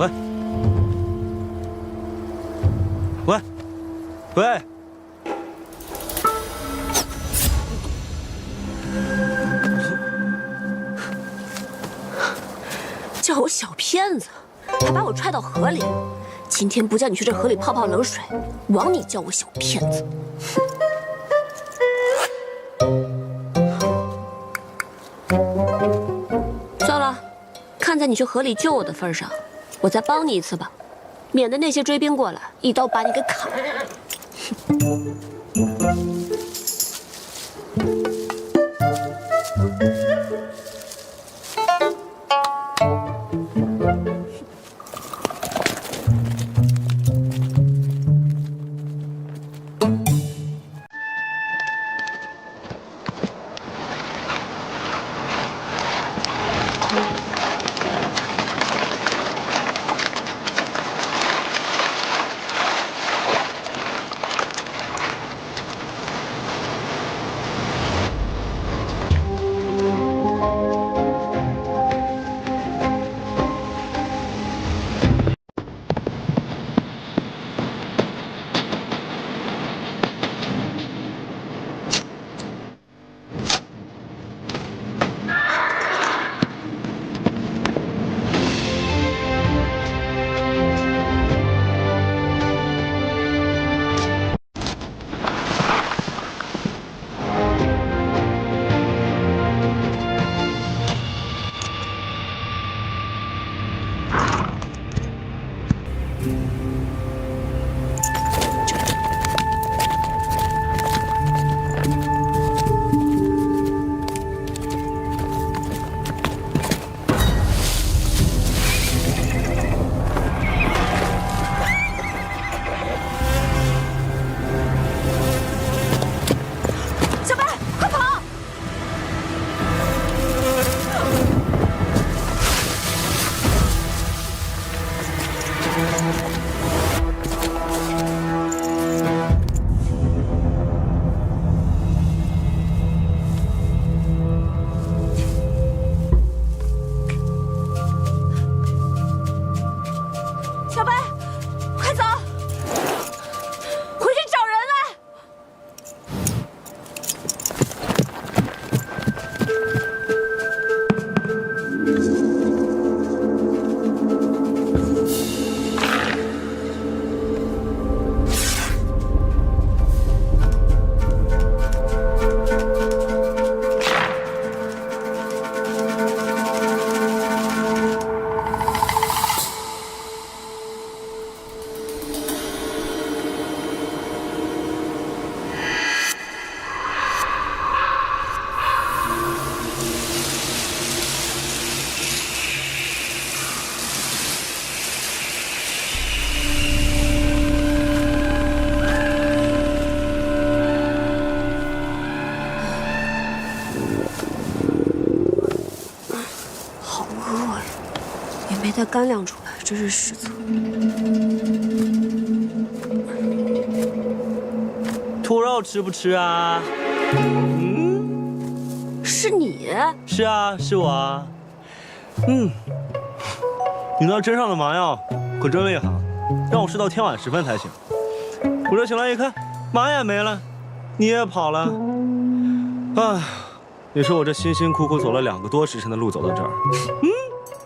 喂，喂，喂，叫我小骗子，还把我踹到河里。今天不叫你去这河里泡泡冷水，枉你叫我小骗子。算了，看在你去河里救我的份上，我再帮你一次吧，免得那些追兵过来一刀把你给砍了。小白，快走，回去找人来。好饿呀，也没带干粮出来，真是失策。兔肉吃不吃啊？是你？是啊，是我啊。你那针上的麻药可真厉害，让我睡到天晚时分才行。我这醒来一看，麻也没了，你也跑了。唉，你说我这辛辛苦苦走了2个多时辰的路走到这儿，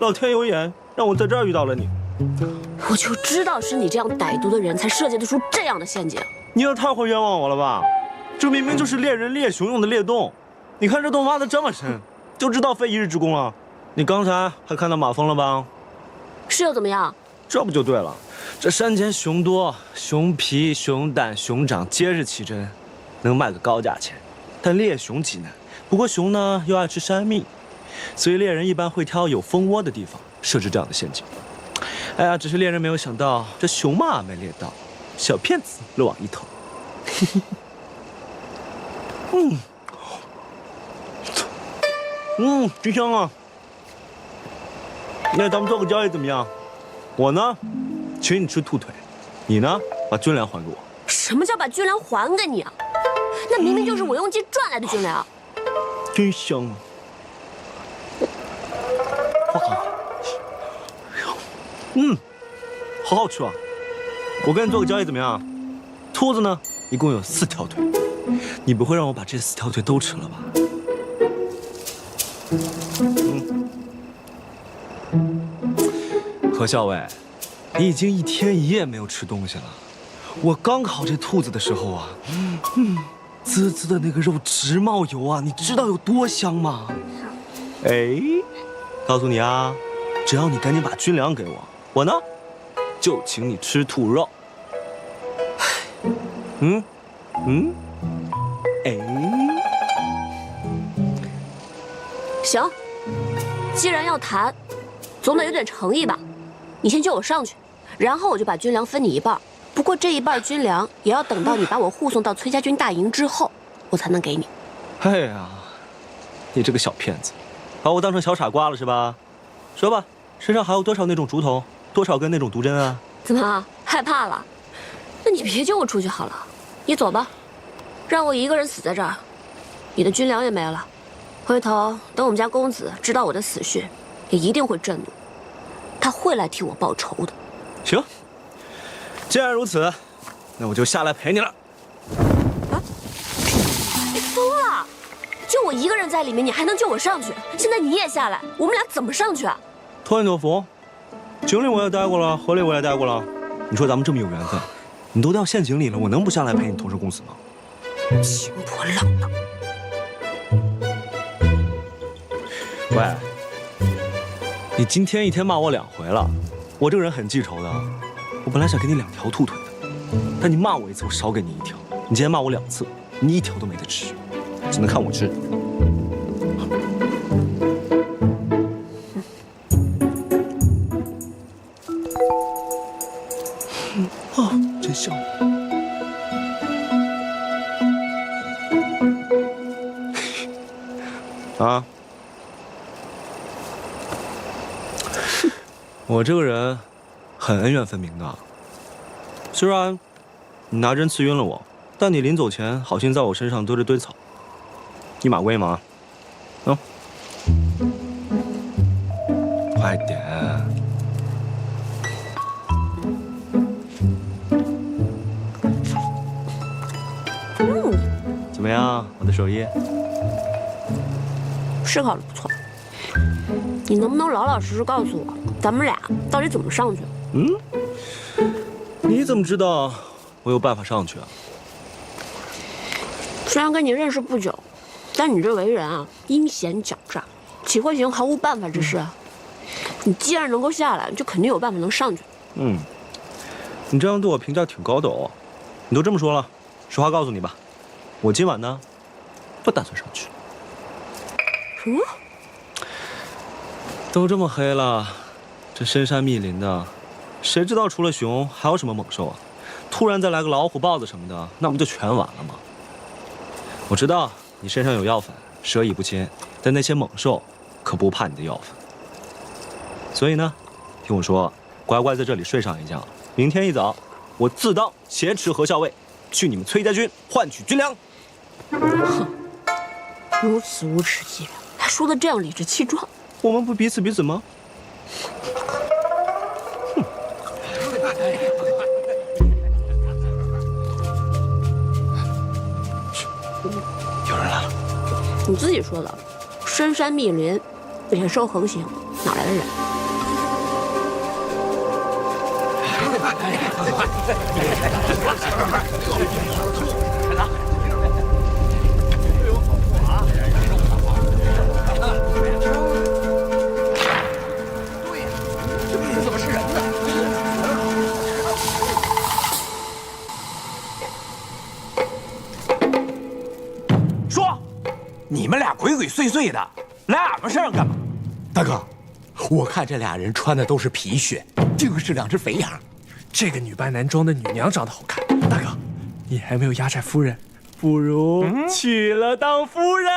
老天有眼，让我在这儿遇到了你。我就知道是你这样歹毒的人才设计得出这样的陷阱。你也太会冤枉我了吧？这明明就是猎人猎熊用的猎洞，你看这洞挖得这么深，就知道费一日之功了。你刚才还看到马蜂了吧？是又怎么样？这不就对了？这山间熊多，熊皮、熊胆、熊掌皆是奇珍，能卖个高价钱。但猎熊极难，不过熊呢又爱吃山蜜，所以猎人一般会挑有蜂窝的地方设置这样的陷阱。哎呀，只是猎人没有想到，这熊嘛没猎到，小骗子落网一头。真香啊！那咱们做个交易怎么样？我呢，请你吃兔腿，你呢，把军粮还给我。什么叫把军粮还给你啊？那明明就是我用计赚来的军粮。真香啊！哇！好好吃啊！我跟你做个交易怎么样？兔子呢，一共有4条腿，你不会让我把这4条腿都吃了吧？何校尉，你已经1天1夜没有吃东西了。我刚烤这兔子的时候啊，滋滋的那个肉直冒油啊，你知道有多香吗？哎，告诉你啊，只要你赶紧把军粮给我，我呢就请你吃兔肉。哎，行，既然要谈，总得有点诚意吧。你先救我上去，然后我就把军粮分你一半。不过这一半军粮也要等到你把我护送到崔家军大营之后，我才能给你。哎呀，你这个小骗子，把我当成小傻瓜了是吧？说吧，身上还有多少那种竹筒，多少根那种毒针啊？怎么害怕了？那你别救我出去好了，你走吧，让我一个人死在这儿，你的军粮也没了。回头等我们家公子知道我的死讯，也一定会震怒，他会来替我报仇的。行，既然如此，那我就下来陪你了。啊！你疯了！就我一个人在里面，你还能救我上去？现在你也下来，我们俩怎么上去啊？托你的福，井里我也待过了，河里我也待过了。你说咱们这么有缘分，你都掉陷阱里了，我能不下来陪你同生共死吗？轻薄冷冷。喂，你今天1天骂我2回了，我这个人很记仇的。我本来想给你2条兔腿的，但你骂我1次，我少给你1条。你今天骂我2次，你1条都没得吃，只能看我吃。啊，真香！啊！我这个人很恩怨分明的。虽然你拿针刺晕了我，但你临走前好心在我身上堆了堆草，一马归一马。快点！怎么样，我的手艺？是烤的不错，你能不能老老实实告诉我，咱们俩到底怎么上去？你怎么知道我有办法上去啊？虽然跟你认识不久，但你这为人啊，阴险狡诈，岂会行毫无办法之事啊？你既然能够下来，就肯定有办法能上去。你这样对我评价挺高的哦。你都这么说了，实话告诉你吧，我今晚呢，不打算上去。什么？都这么黑了，这深山密林的，谁知道除了熊还有什么猛兽啊？突然再来个老虎、豹子什么的，那不就全完了吗？我知道你身上有药粉，蛇蚁不侵，但那些猛兽可不怕你的药粉。所以呢，听我说，乖乖在这里睡上一觉，明天一早，我自当挟持何校尉，去你们崔家军换取军粮。哼，如此无耻伎俩，还说得这样理直气壮。我们不彼此彼此吗？有人来了。你自己说的，深山密林，野兽横行，哪来的人？你们俩鬼鬼祟祟的，来俺们身上干嘛？大哥，我看这俩人穿的都是皮靴，就是2只肥羊。这个女扮男装的女娘长得好看，大哥，你还没有压寨夫人，不如娶了当夫人。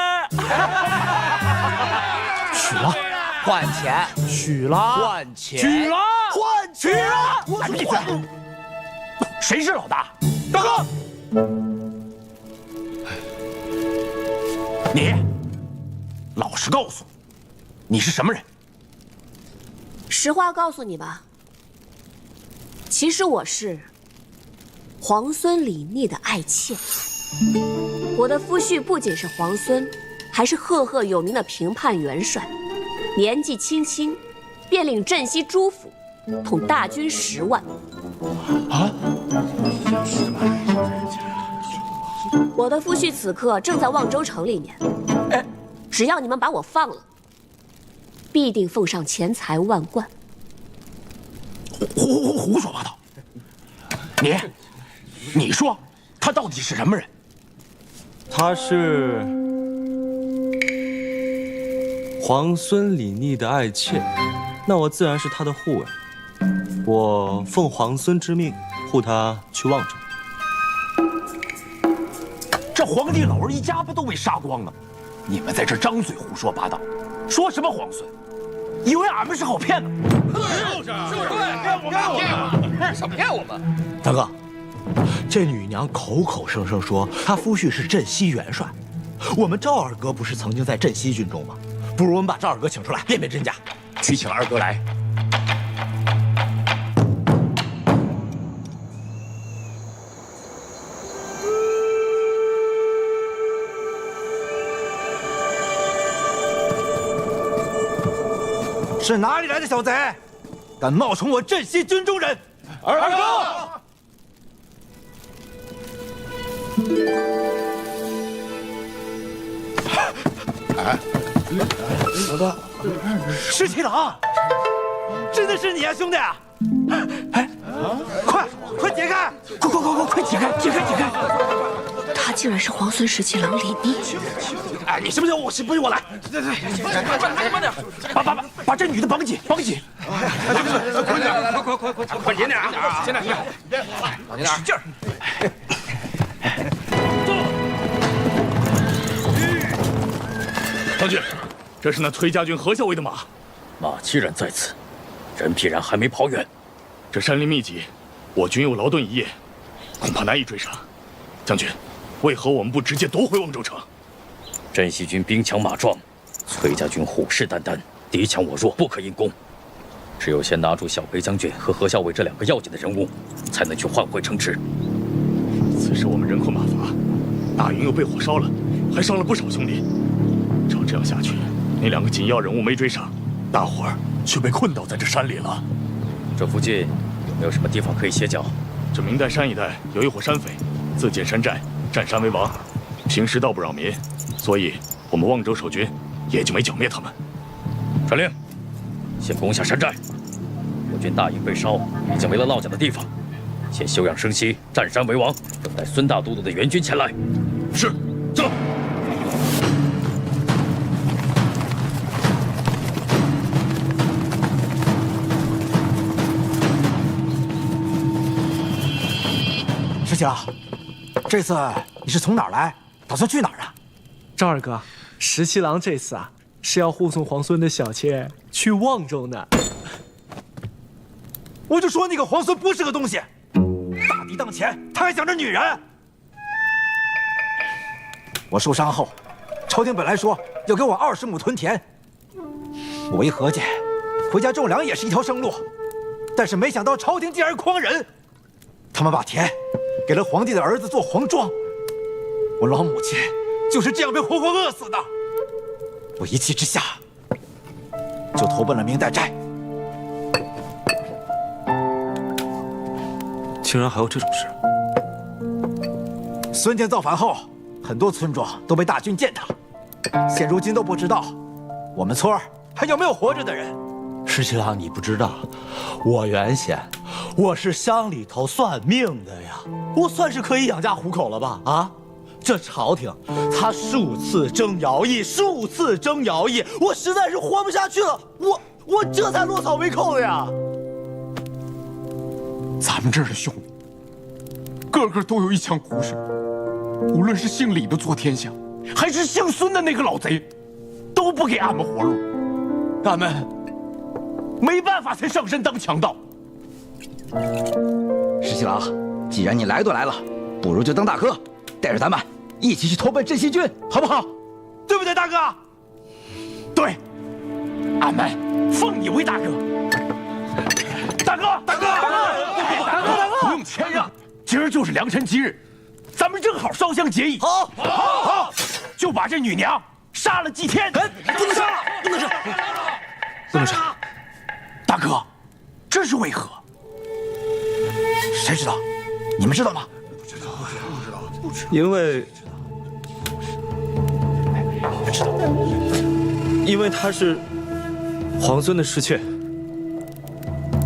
娶了，换钱；娶了，换钱；娶了，换娶了。我闭嘴！谁是老大？大哥，你老实告诉我，你是什么人？实话告诉你吧，其实我是皇孙李密的爱妾。我的夫婿不仅是皇孙，还是赫赫有名的平叛元帅，年纪轻轻便领镇西诸府，统大军10万。啊！我的夫婿此刻正在望州城里面。只要你们把我放了，必定奉上钱财万贯。胡说八道！你说他到底是什么人？他是皇孙李逆的爱妾，那我自然是他的护卫。我奉皇孙之命护他去望州。这皇帝老人一家不都被杀光了？你们在这张嘴胡说八道，说什么皇孙？以为俺们是好骗的？就是骗我们！大哥，这女娘口口声声说她夫婿是镇西元帅，我们赵二哥不是曾经在镇西军中吗？不如我们把赵二哥请出来辨辨真假。去请二哥来。是哪里来的小贼，敢冒充我镇西军中人？二哥，石七郎，真的是你啊，兄弟！哎，快解开！快解开！他竟然是皇孙石七郎李密。哎，你什么时候不许我来？对，慢点，把这女的绑紧。快点点啊！现在使劲儿！将军，这是那崔家军何校尉的马。马既然在此，人必然还没跑远。这山林密集，我军又劳顿一夜，恐怕难以追上。将军，为何我们不直接夺回望州城？镇西军兵强马壮，崔家军虎视眈眈，敌强我弱，不可硬攻。只有先拿住小裴将军和何校尉这2个要紧的人物，才能去换回城池。此时我们人困马乏，大营又被火烧了，还伤了不少兄弟。照这样下去，那2个紧要人物没追上，大伙儿却被困倒在这山里了。这附近有没有什么地方可以歇脚？这明代山一带有一伙山匪，自建山寨，占山为王，平时道不扰民，所以我们望州守军也就没剿灭他们。传令，先攻下山寨。我军大营被烧，已经没了落脚的地方，先休养生息，占山为王，等待孙大都督的援军前来。是，走。石七郎，这次你是从哪儿来？打算去哪儿啊？赵二哥，石七郎这次啊是要护送皇孙的小妾去望州呢。我就说那个皇孙不是个东西，大敌当前，他还想着女人。我受伤后，朝廷本来说要给我20亩屯田，我一合计，回家种粮也是一条生路，但是没想到朝廷竟然诓人，他们把田给了皇帝的儿子做皇庄，我老母亲就是这样被活活饿死的。我一气之下，就投奔了明代寨。竟然还有这种事！孙坚造反后，很多村庄都被大军践踏，现如今都不知道我们村儿还有没有活着的人。石七郎，你不知道，我原先我是乡里头算命的呀，我算是可以养家糊口了吧？啊，这朝廷他数次征徭役，我实在是活不下去了，我这才落草为寇的呀。咱们这儿的兄弟，个个都有一腔骨水，无论是姓李的做天下，还是姓孙的那个老贼，都不给俺们活路，俺们没办法才上山当强盗。石七郎，既然你来都来了，不如就当大哥，带着咱们一起去投奔镇西军，好不好？对不对，大哥？对，俺们奉你为大哥。大哥！今儿就是良辰吉日，咱们正好烧香结义。好，就把这女娘杀了祭天。不能杀，不能杀，不能杀！大哥，这是为何？谁知道？你们知道吗？因为她是皇孙的侍妾，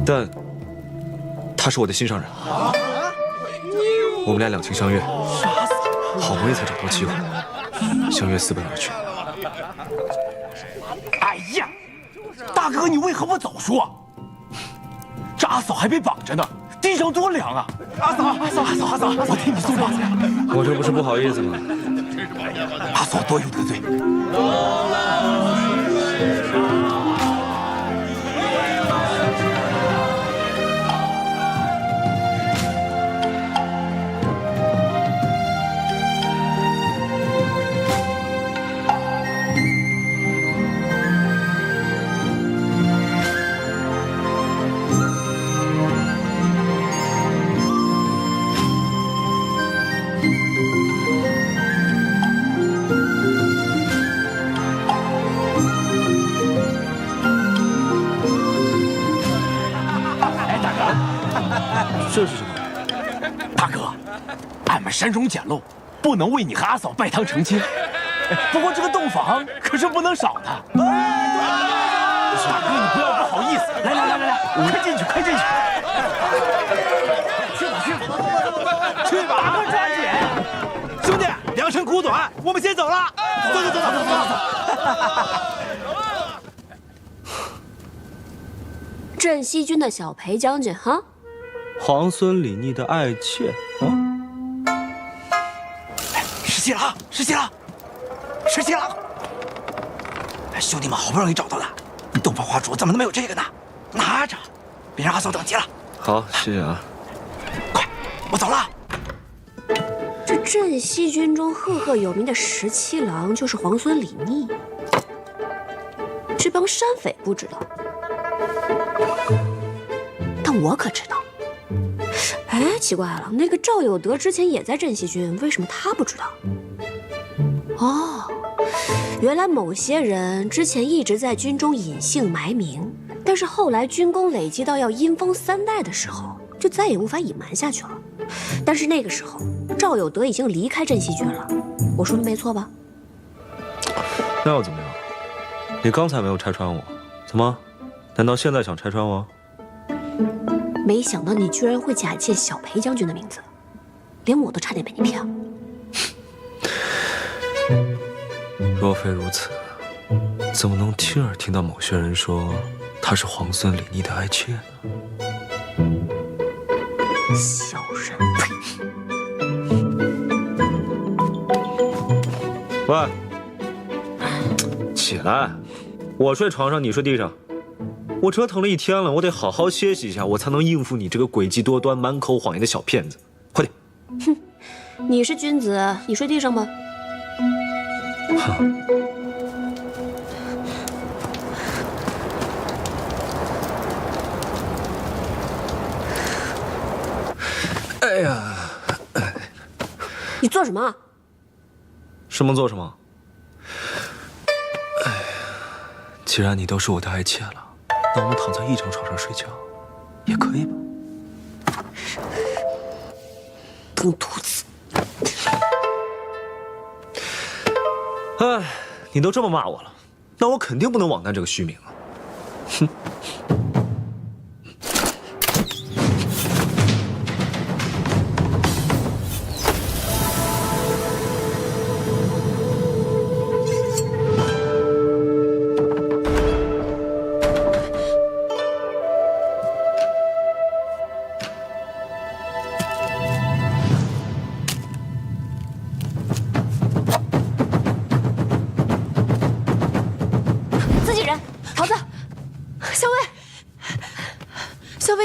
但她是我的心上人。我们俩两情相悦，好不容易才找到机会，相约私奔而去。哎呀，大哥，你为何不早说？这阿嫂还被绑着呢，地上多凉啊！阿嫂，我替你送袜子。我这不是不好意思吗？阿嫂多有得罪。这是什么？大哥，俺们山中简陋，不能为你和阿嫂拜堂成亲。不过这个洞房可是不能少的。大哥，你不要不好意思，来，快进去，快进去！去吧，大哥抓紧！兄弟，良辰苦短，我们先走了。走。镇西军的小裴将军哈。皇孙李逆的爱妾啊！失窃了！兄弟们好不容易找到了，你洞房花烛怎么能没有这个呢？拿着，别让阿嫂等急了。好，谢谢啊。快，我走了。这镇西军中赫赫有名的17郎就是皇孙李逆，这帮山匪不知道，但我可知道。哎，奇怪了，那个赵有德之前也在镇西军，为什么他不知道？哦，原来某些人之前一直在军中隐姓埋名，但是后来军功累积到要阴封3代的时候，就再也无法隐瞒下去了。但是那个时候，赵有德已经离开镇西军了，我说的没错吧？那又怎么样？你刚才没有拆穿我，怎么？难道现在想拆穿我？没想到你居然会假借小裴将军的名字，连我都差点被你骗了。若非如此，怎么能亲耳听到某些人说她是皇孙李逆的爱妾呢？小人，呸！喂，起来！我睡床上，你睡地上。我折腾了一天了，我得好好歇息一下，我才能应付你这个诡计多端、满口谎言的小骗子。快点！哼，你是君子，你睡地上吧。哎呀，你做什么？什么做什么？哎呀，既然你都是我的爱妾了，那我们躺在一张床上睡觉，也可以吧？等兔子！哎，你都这么骂我了，那我肯定不能枉担这个虚名啊！哼！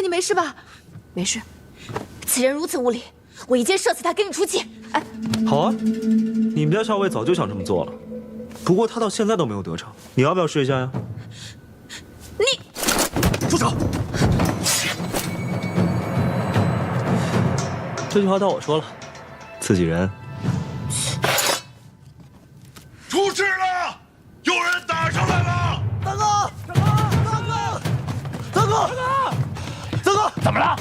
没事吧？没事。此人如此无礼，我一箭射死他，给你出气。哎，好啊，你们家校尉早就想这么做了，不过他到现在都没有得逞。你要不要试一下呀？你住手！这句话到我说了，自己人。出事了！有人打上来了！大哥，怎么了？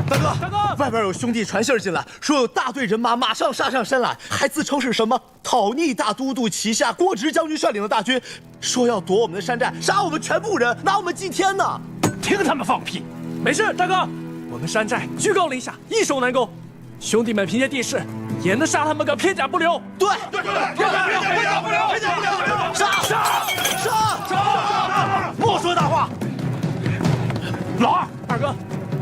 大哥，外边有兄弟传信进来，说有大队人马马上杀上山来，还自称是什么讨逆大都督旗下郭直将军率领的大军，说要夺我们的山寨，杀我们全部人，拿我们祭天呢！听他们放屁！没事，大哥，我们山寨居高临下，易守难攻。兄弟们凭借地势，也能杀他们个片甲不留。对，片甲不留！杀！莫说大话。老二哥，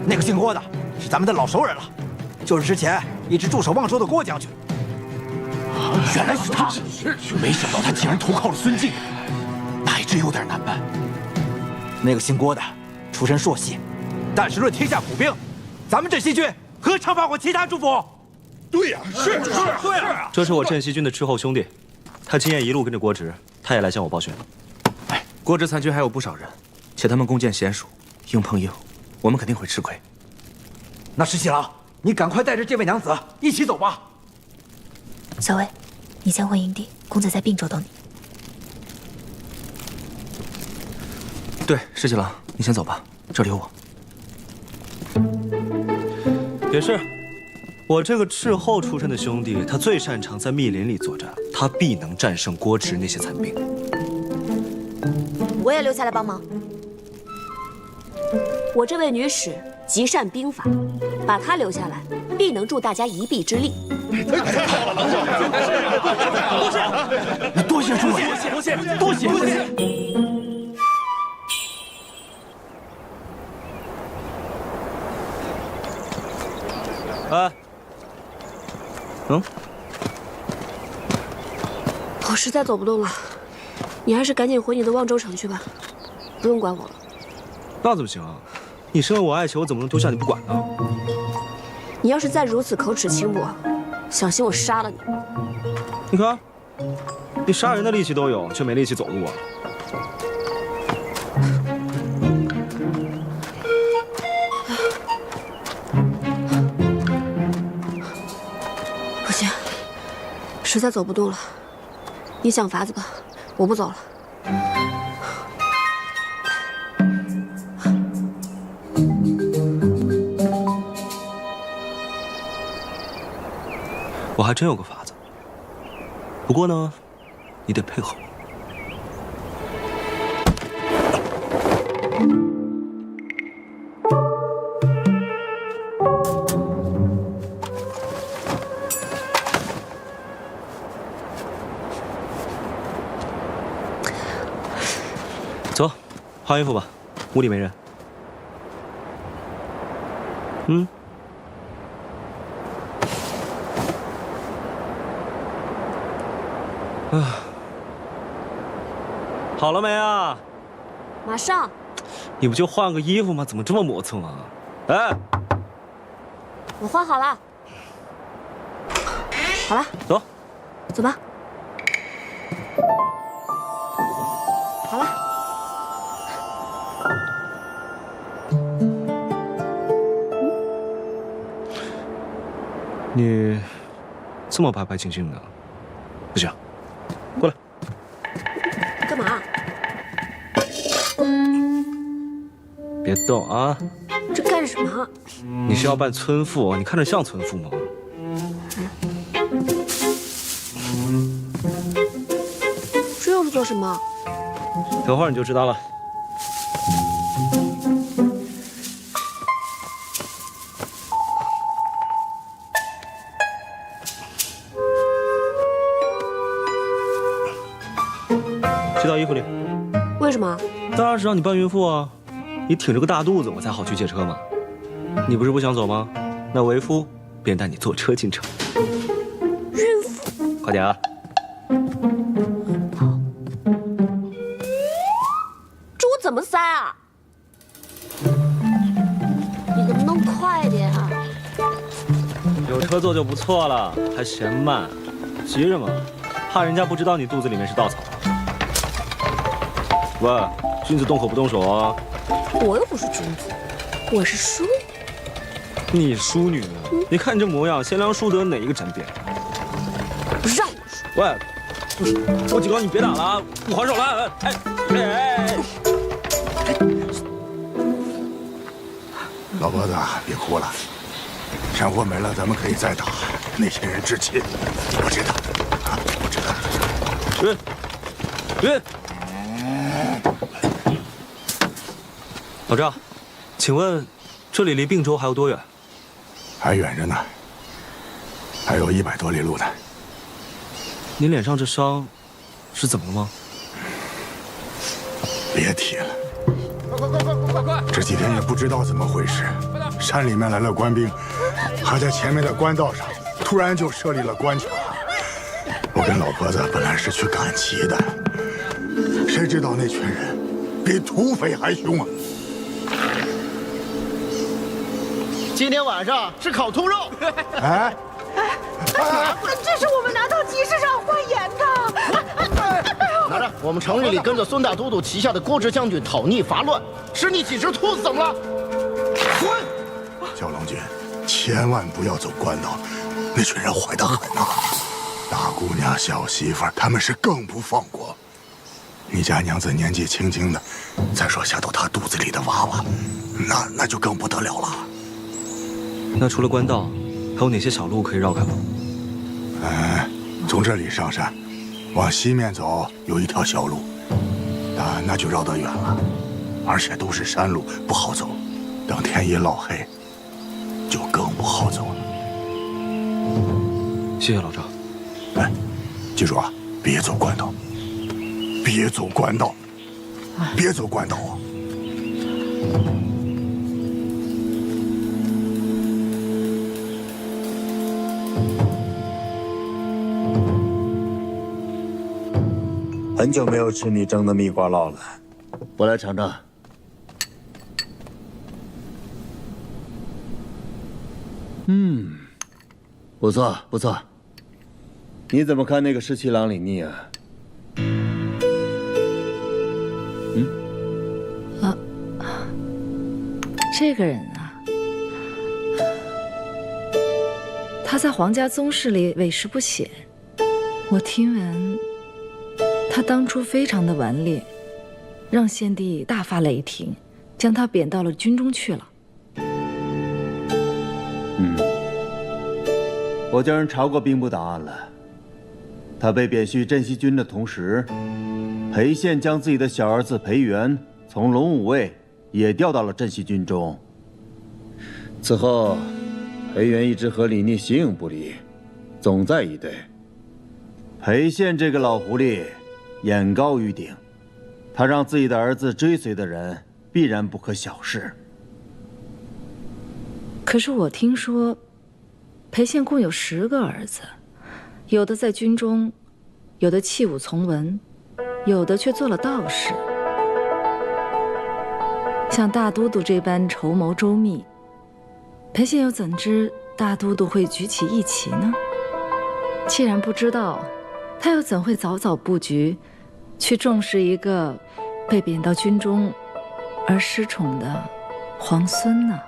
那个姓郭的是咱们的老熟人了，就是之前一直驻守望州的郭将军。原来是他，没想到他竟然投靠了孙敬，那还真有点难办。那个姓郭的出身朔系，但是论天下苦兵，咱们镇西军何尝放过其他诸府？对呀，是。这是我镇西军的斥候兄弟，他今夜一路跟着郭直，他也来向我报讯。郭直残军还有不少人，且他们弓箭娴熟，硬碰硬，我们肯定会吃亏。那石七郎，你赶快带着这位娘子一起走吧。小薇，你先回营地，公子在并州等你。对，石七郎，你先走吧，这里有我。也是，我这个斥候出身的兄弟，他最擅长在密林里作战，他必能战胜郭直那些残兵。我也留下来帮忙。我这位女使极善兵法，把她留下来，必能助大家一臂之力。多谢诸位，多谢。哎，我实在走不动了，你还是赶紧回你的望州城去吧，不用管我了。那怎么行啊？你身为我爱妾，我怎么能丢下你不管呢？你要是再如此口齿轻薄，小心我杀了你。你看，你杀人的力气都有，却没力气走路啊。不行，实在走不动了，你想法子吧，我不走了。我还真有个法子，不过呢，你得配合我。走，换衣服吧，屋里没人。好了没啊？马上。你不就换个衣服吗？怎么这么磨蹭啊？哎，我换好了。好了，走，走吧。好了。你这么白白净净的，不行，过来。干嘛？别动啊！这干什么？你是要扮村妇？你看着像村妇吗？这又是做什么？等会儿你就知道了。去到衣服里。为什么？当然是让你扮孕妇啊！你挺着个大肚子，我才好去借车嘛。你不是不想走吗？那为夫便带你坐车进城。孕妇，快点啊！这我怎么塞啊？你能不能快点啊？有车坐就不错了，还嫌慢，急什么？怕人家不知道你肚子里面是稻草。喂，君子动口不动手啊！我又不是君子，我是淑女。你淑女，你看你这模样，贤良淑德哪一个沾边？让我说，喂，我警告你别打了啊！不还手了！哎！老婆子，别哭了，山货没了，咱们可以再打。那些人至亲，你不知道啊？不知道。云，老赵，请问这里离并州还有多远？还远着呢，还有100多里路呢。您脸上这伤是怎么了吗？别提了，快！这几天也不知道怎么回事，山里面来了官兵，还在前面的官道上突然就设立了关卡。我跟老婆子本来是去赶集的，谁知道那群人比土匪还凶啊！今天晚上是烤兔肉。哎，这是我们拿到集市上换盐的。拿着，我们城里跟着孙大都督旗下的郭直将军讨逆伐乱，吃你几只兔子怎么了？滚！焦龙军，千万不要走官道，那群人坏得很呐。大姑娘、小媳妇儿，他们是更不放过。你家娘子年纪轻轻的，再说下到她肚子里的娃娃，那就更不得了了。那除了官道，还有哪些小路可以绕开吗？从这里上山，往西面走有一条小路，那就绕得远了，而且都是山路，不好走。等天一落黑，就更不好走了。谢谢老赵。哎，记住啊，别走官道，别走官道，别走官道啊！很久没有吃你蒸的蜜瓜烙了，我来尝尝。不错不错。你怎么看那个17郎李逆啊？这个人啊，他在皇家宗室里委实不显。我听闻他当初非常的顽劣，让先帝大发雷霆，将他贬到了军中去了。我叫人查过兵部档案了，他被贬去镇西军的同时，裴宪将自己的小儿子裴元从龙武卫也调到了镇西军中。此后，裴元一直和李逆形影不离，总在一队。裴宪这个老狐狸，眼高于顶，他让自己的儿子追随的人，必然不可小视。可是我听说，裴宪共有10个儿子，有的在军中，有的弃武从文，有的却做了道士。像大都督这般筹谋周密，裴宪又怎知大都督会举起义旗呢？既然不知道，他又怎会早早布局，去重视一个被贬到军中而失宠的皇孙呢？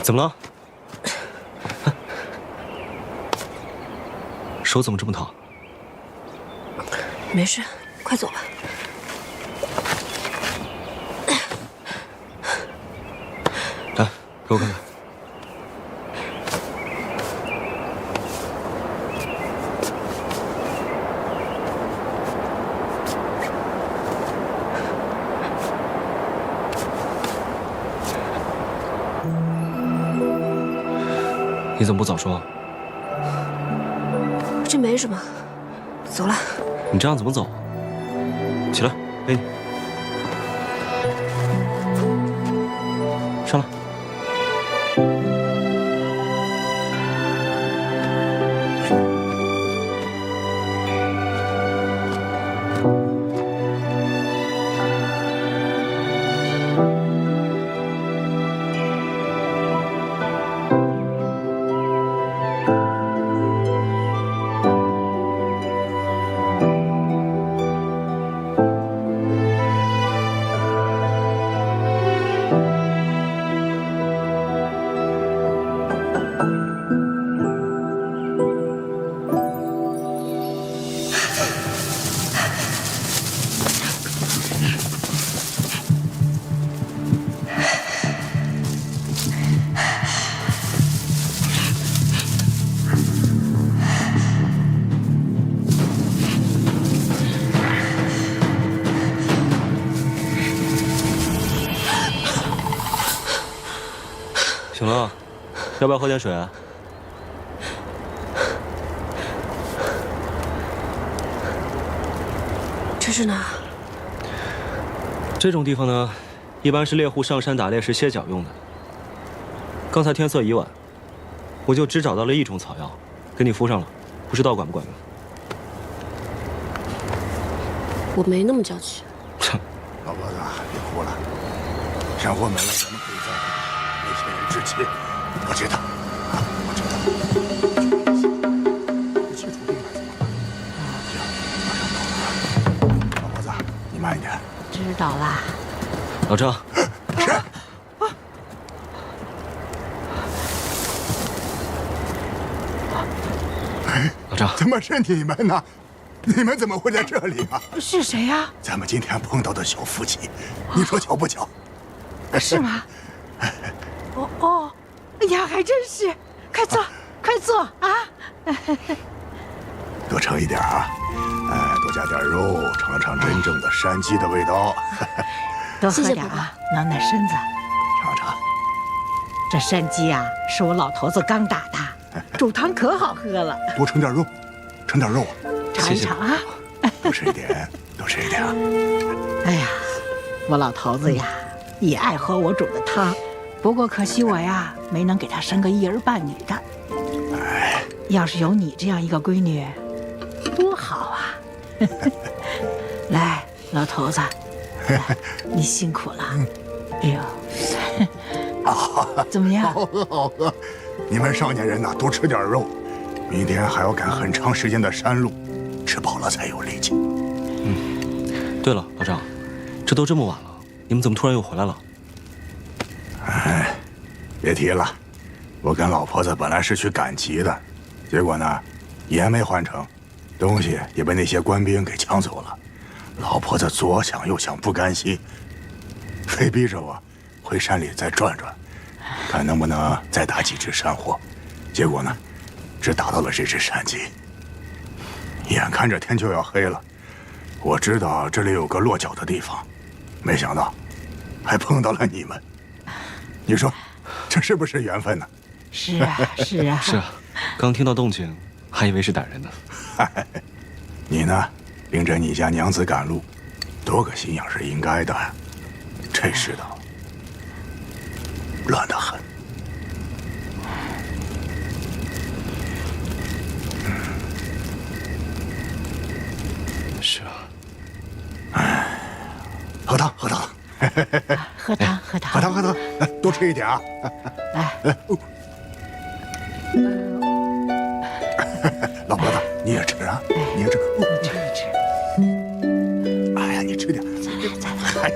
怎么了？手怎么这么疼？没事，快走吧。来，给我看看。你怎么不早说？这没什么，走了。你这样怎么走？起来，背你。上来。醒了，要不要喝点水啊？这是哪儿？这种地方呢，一般是猎户上山打猎时歇脚用的。刚才天色已晚，我就只找到了一种草药，给你敷上了，不知道管不管用。我没那么娇气。老婆子，别哭了，山货没了，咱们可以再为亲人置气。我知道，啊，我知道。去除病了，行，马上到了。老婆子，你慢一点。知道啦。老张。是。老张，怎么是你们呢？你们怎么会在这里啊？是谁呀？咱们今天碰到的小夫妻，你说巧不巧？是吗？哦，哎呀，还真是！快坐，快坐啊！多盛一点啊，多加点肉，尝尝真正的山鸡的味道。多喝点啊，暖暖身子。尝尝。这山鸡啊，是我老头子刚打的，煮汤可好喝了。多盛点肉，盛点肉。尝一尝啊！多吃一点，多吃一点啊！哎呀，我老头子呀，也爱喝我煮的汤，不过可惜我呀，没能给他生个一儿半女的。哎，要是有你这样一个闺女，多好啊！来，老头子，你辛苦了。哎呦，怎么样？好喝，好喝！你们少年人呐，多吃点肉，明天还要赶很长时间的山路。吃饱了才有力气。对了，老张，这都这么晚了，你们怎么突然又回来了？哎，别提了，我跟老婆子本来是去赶集的，结果呢，盐没换成，东西也被那些官兵给抢走了。老婆子左想右想不甘心，非逼着我回山里再转转，看能不能再打几只山货。结果呢，只打到了这只山鸡。眼看着天就要黑了，我知道这里有个落脚的地方，没想到还碰到了你们。你说这是不是缘分呢？是啊，是啊，是啊，刚听到动静，还以为是歹人呢。你呢，领着你家娘子赶路，多个心眼是应该的。这世道乱得很。是啊。哎，喝汤，喝汤。喝汤，喝汤，喝汤，喝汤，来多吃一点啊！来，老婆子，你也吃啊，你也吃，你吃一吃。哎呀，你吃点，再来。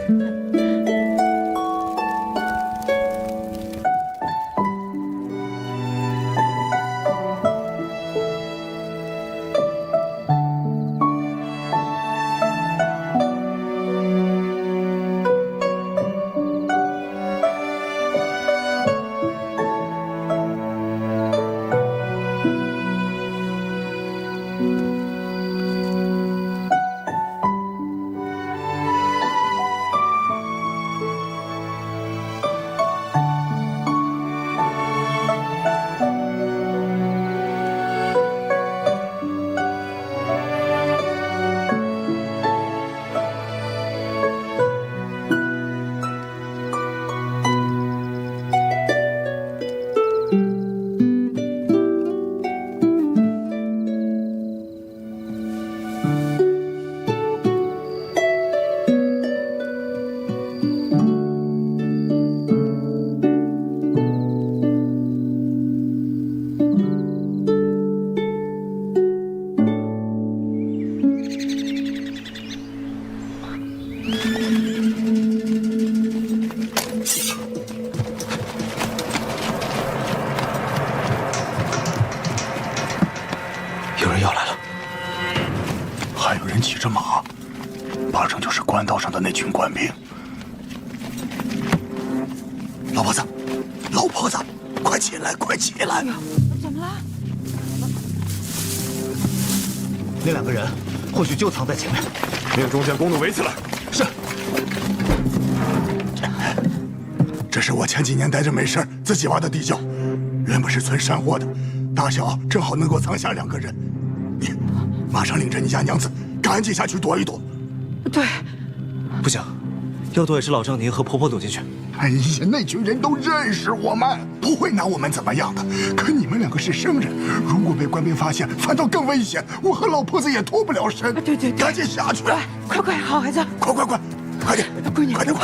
八成就是官道上的那群官兵。老婆子，老婆子，快起来，快起来！怎么了？那2个人或许就藏在前面，命中间公路围起来。是。这是我前几年待着没事自己挖的地窖，原本是存山货的，大小正好能够藏下2个人。你马上领着你家娘子赶紧下去躲一躲。对，不行，要躲也是老郑您和婆婆躲进去。哎呀，那群人都认识我们，不会拿我们怎么样的。可你们2个是生人，如果被官兵发现，反倒更危险。我和老婆子也脱不了身。对，赶紧下去！快，好孩子，快点，闺女，快点！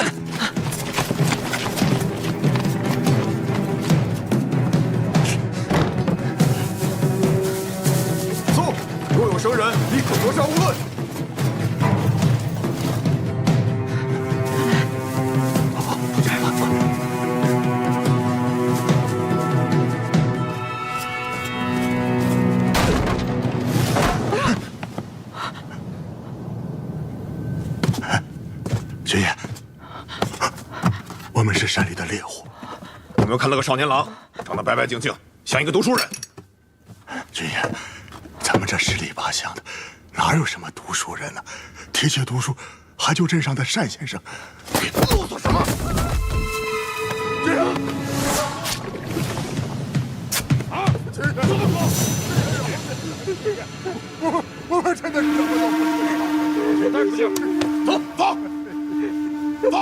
走，若有生人，立刻夺杀无论。军爷，我们是山里的猎户。有没有看到个少年郎，长得白白净净，像一个读书人？军爷，咱们这十里八乡的，哪有什么读书人呢？提起读书，还就镇上的单先生。啰嗦什么？军爷！啊！军爷，我们真的是什么都不知道。别带出去！走！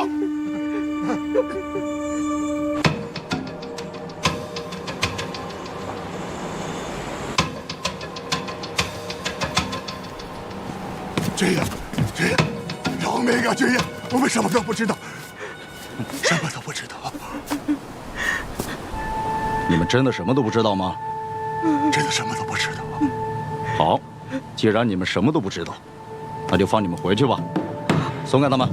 军爷，饶命啊！军爷，我们什么都不知道，什么都不知道。你们真的什么都不知道吗？真的什么都不知道。好，既然你们什么都不知道，那就放你们回去吧。松开他们，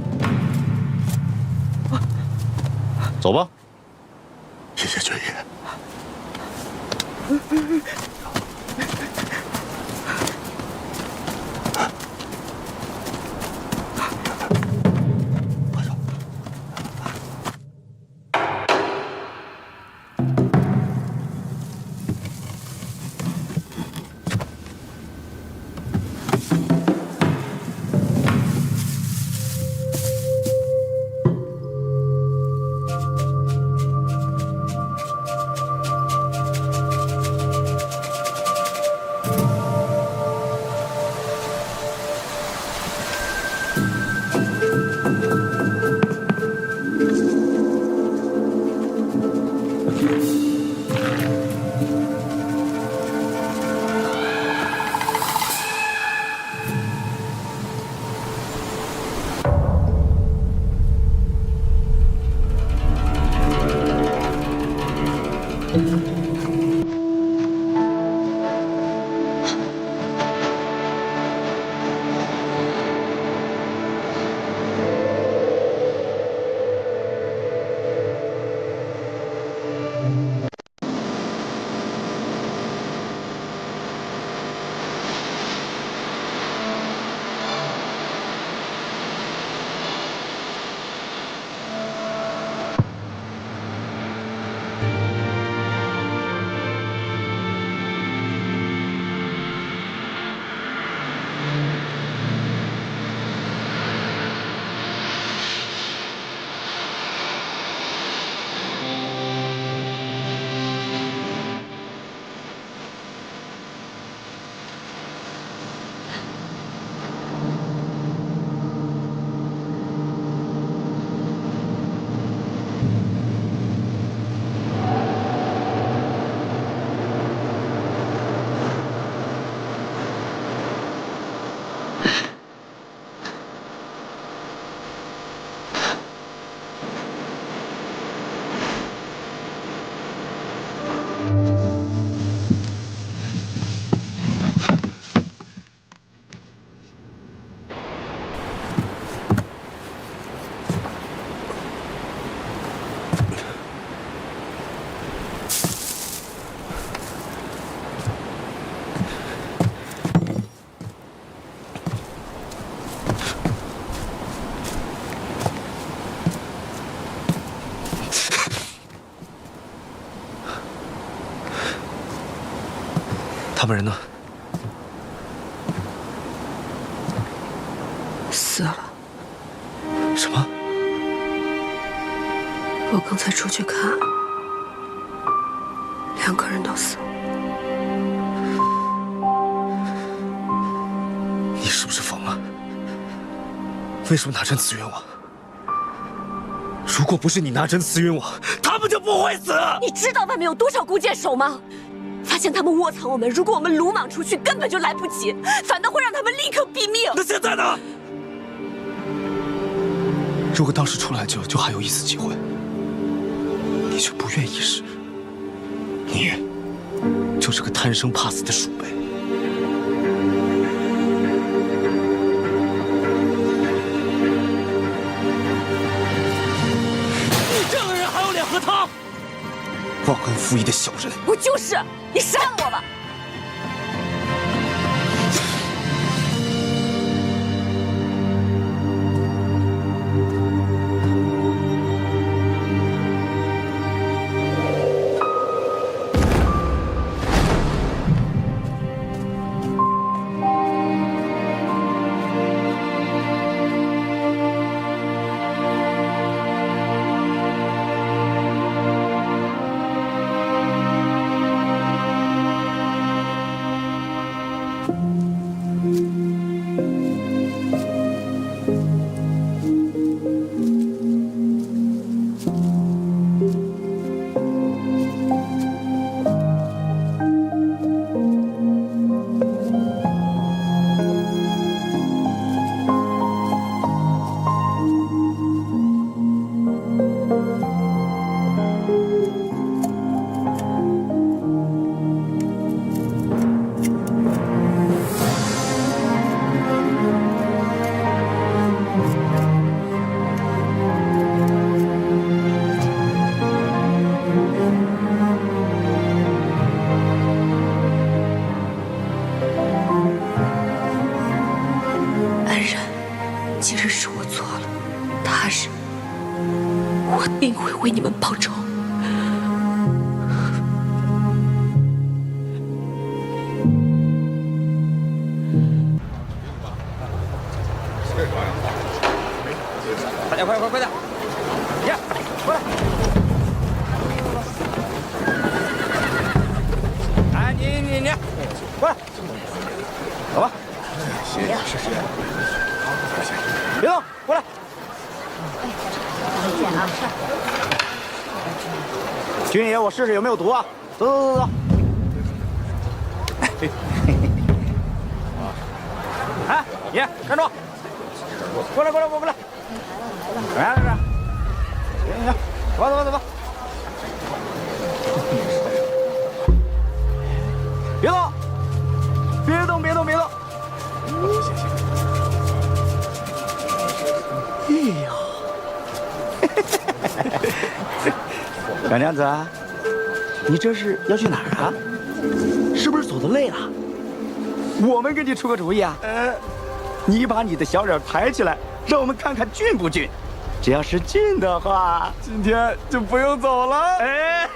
走吧。谢谢军爷。他们人呢？死了。什么？我刚才出去看，2个人都死了。你是不是疯了？为什么拿针刺晕我？如果不是你拿针刺晕我，他们就不会死。你知道外面有多少弓箭手吗？发现他们窝藏我们，如果我们鲁莽出去，根本就来不及，反倒会让他们立刻毙命。那现在呢？如果当时出来就还有一丝机会，你却不愿意试，你就是个贪生怕死的鼠辈。你这个人还有脸和他忘恩负义的小人！我就是，你杀了我吧！定会为你们报仇。大家快点！耶，过来！哎，你，过来，走吧。谢谢。别动，过来。再见啊！军爷，我试试有没有毒啊！走。哎，爷，站住！过来！来，行，走吧。别动！哎呦，小娘子，你这是要去哪儿啊？是不是走得累了？我们给你出个主意啊！你把你的小脸抬起来，让我们看看俊不俊。只要是俊的话，今天就不用走了。哎，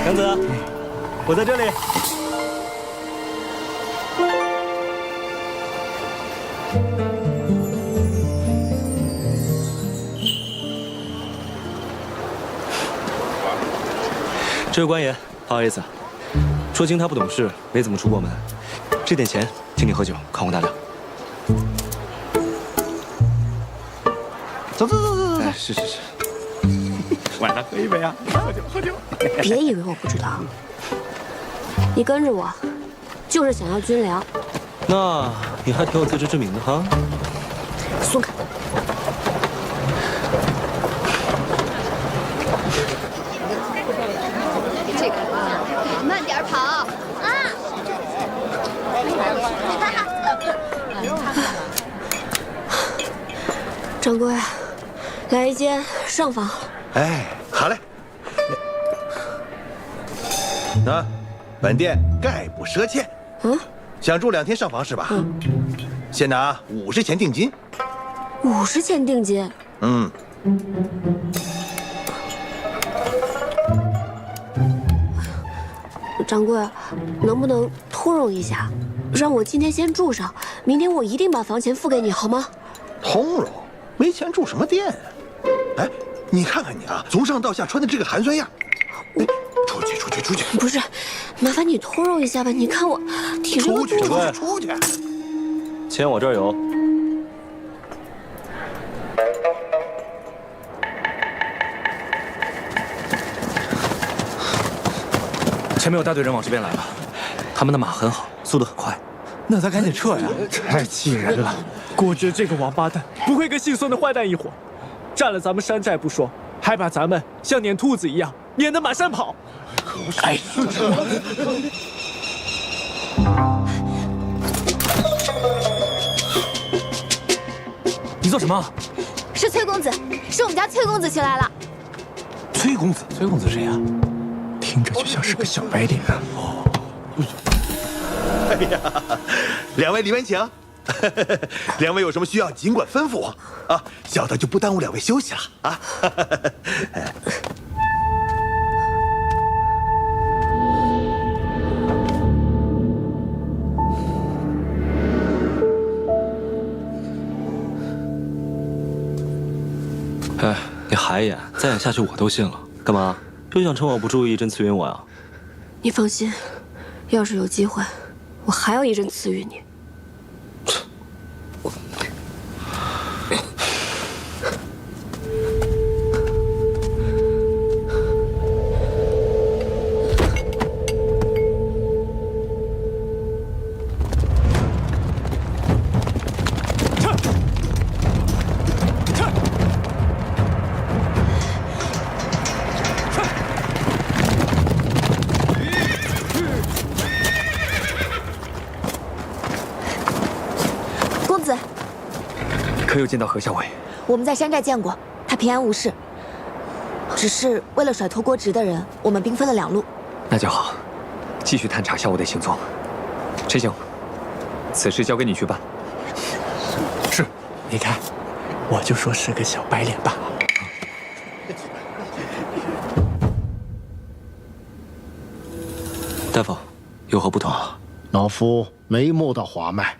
娘子，我在这里。这位官爷，不好意思，说清他不懂事，没怎么出过门，这点钱请你喝酒，宽宏大量。走。哎，是。晚上喝一杯啊！喝酒。别以为我不知道，你跟着我，就是想要军粮。那你还挺有自知之明的哈。松开。这个啊，慢点跑啊！掌柜，来一间上房。哎，好嘞。那，本店概不赊欠。想住2天上房是吧？先拿50钱定金。50钱定金。掌柜，能不能通融一下，让我今天先住上，明天我一定把房钱付给你，好吗？通融？没钱住什么店啊？哎，你看看你啊，从上到下穿的这个寒酸样。哎，出去！不是，麻烦你通融一下吧，你看我挺着个肚子。出去！钱我这儿有。前面有大队人往这边来了，他们的马很好，速度很快。那咱赶紧撤呀！太气人了！顾之这个王八蛋不会跟姓孙的坏蛋一伙，占了咱们山寨不说，还把咱们像撵兔子一样撵得满山跑。哎，你做什么？是崔公子，是我们家崔公子请来了。崔公子？崔公子谁呀？听着就像是个小白脸啊！哎呀，两位里面请。两位有什么需要尽管吩咐我啊，小的就不耽误两位休息了啊。哎，你还演？再演下去我都信了。干嘛？就想趁我不注意一阵刺晕我呀？你放心，要是有机会，我还要一阵刺晕你。可有见到何校尉？我们在山寨见过，他平安无事。只是为了甩脱郭直的人，我们兵分了两路。那就好，继续探查校尉的行踪。陈兄，此事交给你去办。是，你看，我就说是个小白脸吧。大夫，有何不同？老夫没摸到滑脉，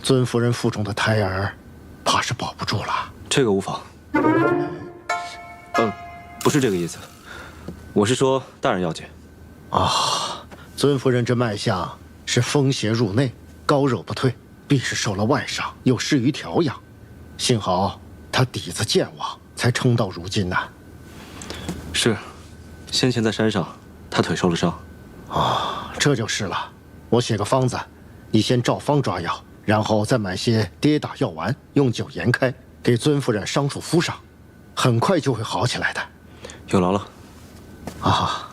尊夫人腹中的胎儿，怕是保不住了。这个无妨。不是这个意思，我是说大人要紧。啊，尊夫人这脉象是风邪入内，高热不退，必是受了外伤，又失于调养。幸好他底子健忘，才撑到如今呐。是，先前在山上，他腿受了伤。啊，这就是了。我写个方子，你先照方抓药，然后再买些跌打药丸，用酒研开，给尊夫人伤处敷上，很快就会好起来的。有劳了。啊。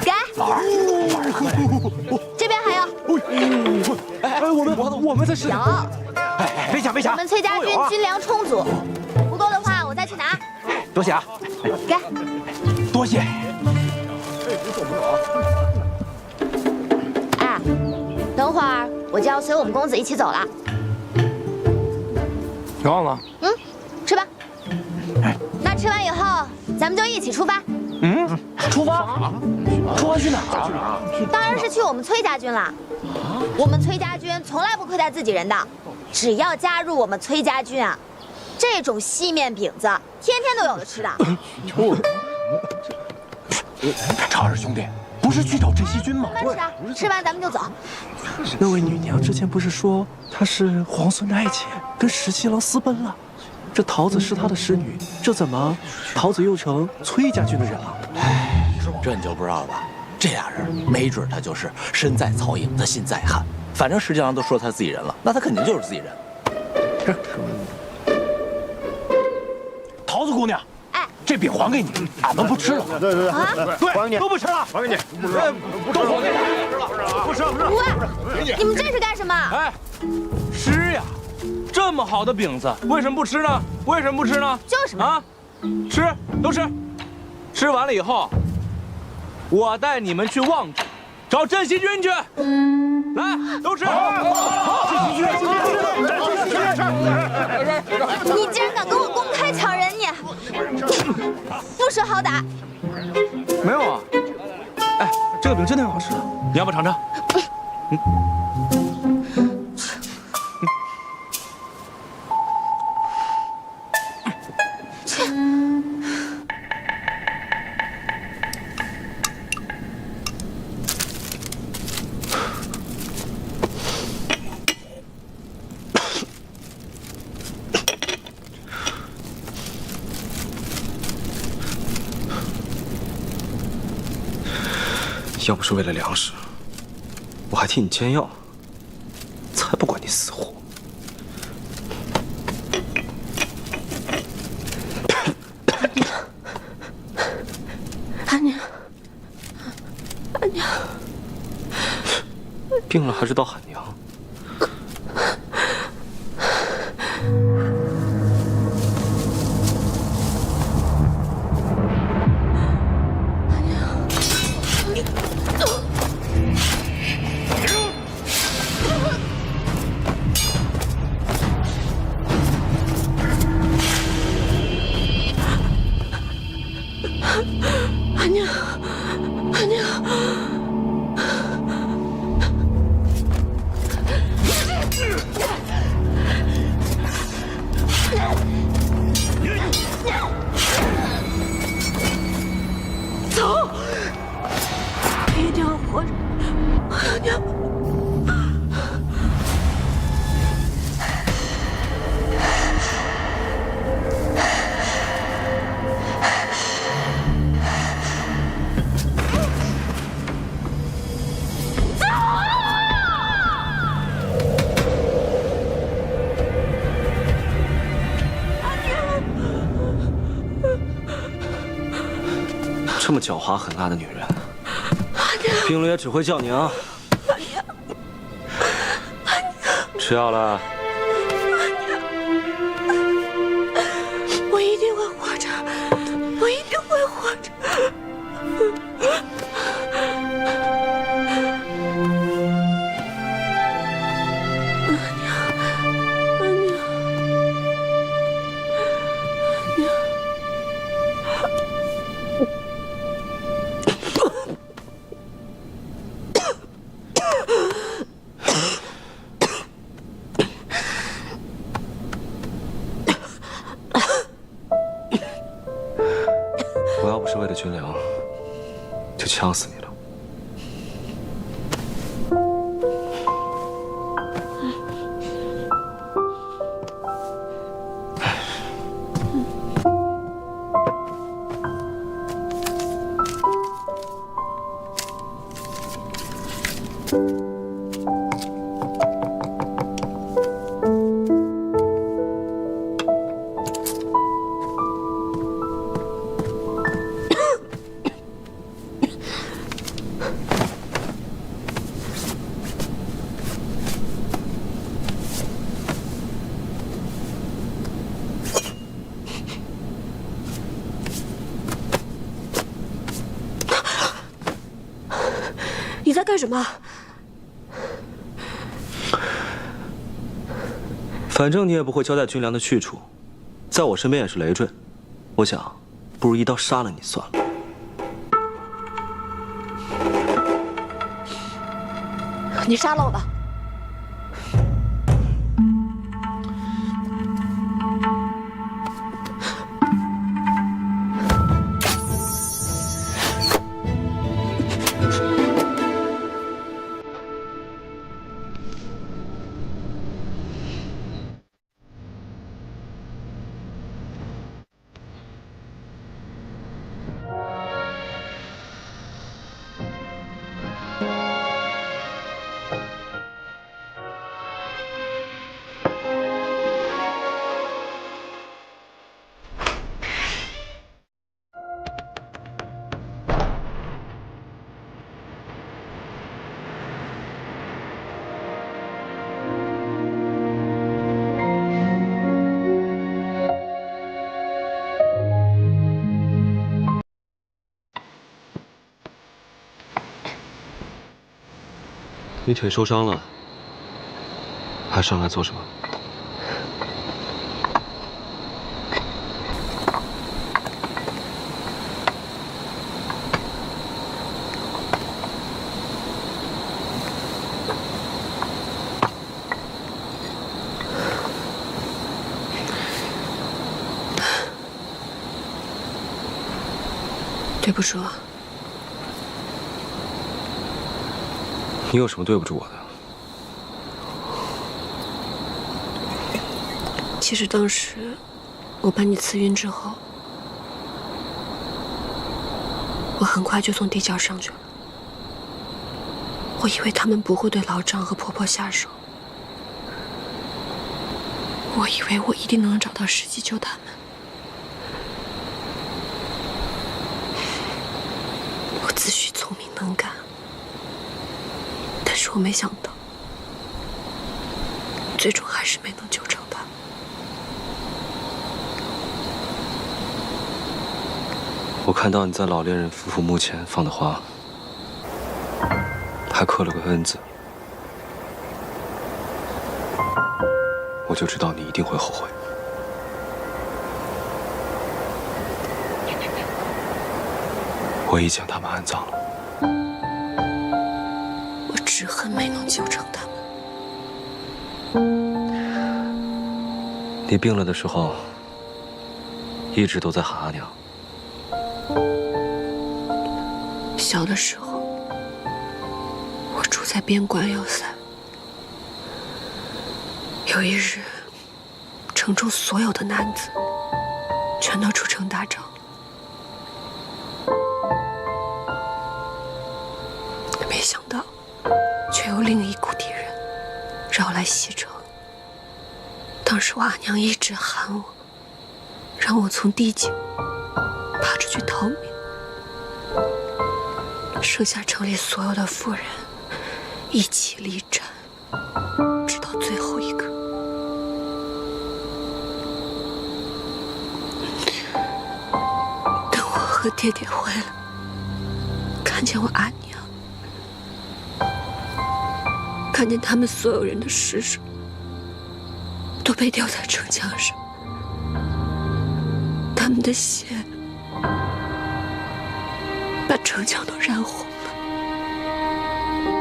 给。这边还有。我们在是。有。别抢！我们崔家军军粮充足，不够的话我再去拿。多谢啊！给。多谢。哎，等会儿我就要随我们公子一起走了。别忘了。吃吧。那吃完以后，咱们就一起出发。出发？出发去哪儿？当然是去我们崔家军啦。我们崔家军从来不亏待自己人的，只要加入我们崔家军啊，这种细面饼子天天都有的吃的。常二兄弟，不是去找镇西军吗？慢吃啊，吃完咱们就走。那位女娘之前不是说她是皇孙的爱妾，跟石七郎私奔了？这桃子是他的使女，这怎么桃子又成崔家军的人了？哎，这你就不知道吧？这俩人没准他就是身在曹营的心在汉，反正石七郎都说他自己人了，那他肯定就是自己人。桃子姑娘，哎，这饼还给你，俺们不吃了。对，还给你，都不吃了，还给你，不吃，都还给你，不吃。喂，你们这是干什么？哎，吃呀！这么好的饼子，为什么不吃呢？为什么不吃呢？就是嘛。啊，吃，都吃。吃完了以后，我带你们去望州找镇西军去。来，都吃。好，镇西军。你竟然敢跟我公开抢人，你不识好歹！没有啊。哎，这个饼真的很好吃，你要不尝尝？要不是为了粮食，我还替你煎药，才不管你死活。阿娘，阿娘，病了还知道喊娘。阿娘，阿娘，走，一定要活着，阿娘。这么狡猾狠辣的女人，病了也只会叫娘。吃药了。我一定会活着，我一定会活着。我要不是为了军粮，就呛死你了。你在干什么？反正你也不会交代军粮的去处，在我身边也是累赘。我想，不如一刀杀了你算了。你杀了我吧。你腿受伤了，还上来做什么？对不住。你有什么对不住我的？其实当时我把你辞晕之后，我很快就从地窖上去了。我以为他们不会对老张和婆婆下手，我以为我一定能找到时机救他们。我自诩聪明能干，但是我没想到，最终还是没能救成他。我看到你在老恋人夫妇墓前放的花，还刻了个恩字，我就知道你一定会后悔。我已将他们安葬了。我只恨没能救成他们。你病了的时候，一直都在喊阿娘。小的时候，我住在边关要塞。有一日，城中所有的男子全都出城打仗了。没想到，却有另一股敌人绕来西城。当时我阿娘一直喊我，让我从地井爬出去逃命。剩下城里所有的妇人一起力战，直到最后一个。等我和爹爹回来，看见我阿娘，看见他们所有人的尸首都被吊在城墙上，他们的血把城墙都染红了。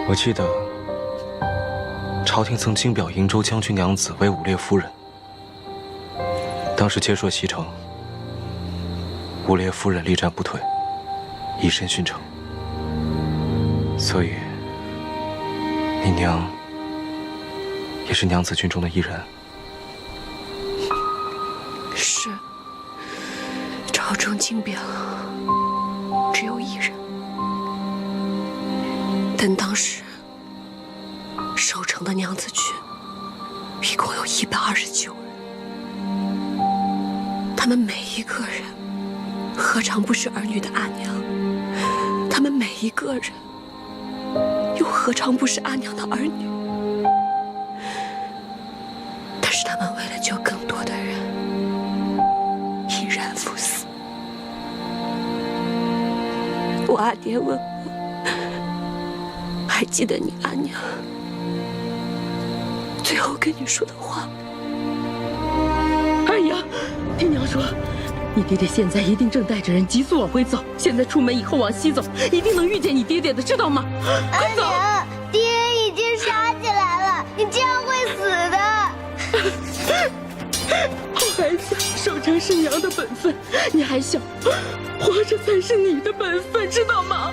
我记得，朝廷曾经表瀛州将军娘子为武烈夫人。当时接槊西城，武烈夫人力战不退，以身殉城。所以，你娘也是娘子军中的一人。是，朝中金匾只有一人，但当时守城的娘子军一共有129人，他们每一个人何尝不是儿女的阿娘？他们每一个人又何尝不是阿娘的儿女？但是他们为了救更多的人，毅然赴死。我阿爹问我，还记得你阿娘最后跟你说的话吗？二娘，听娘说，你爹爹现在一定正带着人急速往回走。现在出门以后往西走，一定能遇见你爹爹的，知道吗？快走！敌人已经杀进来了，你这样会死的。好孩子，守城是娘的本分，你还小，活着才是你的本分，知道吗？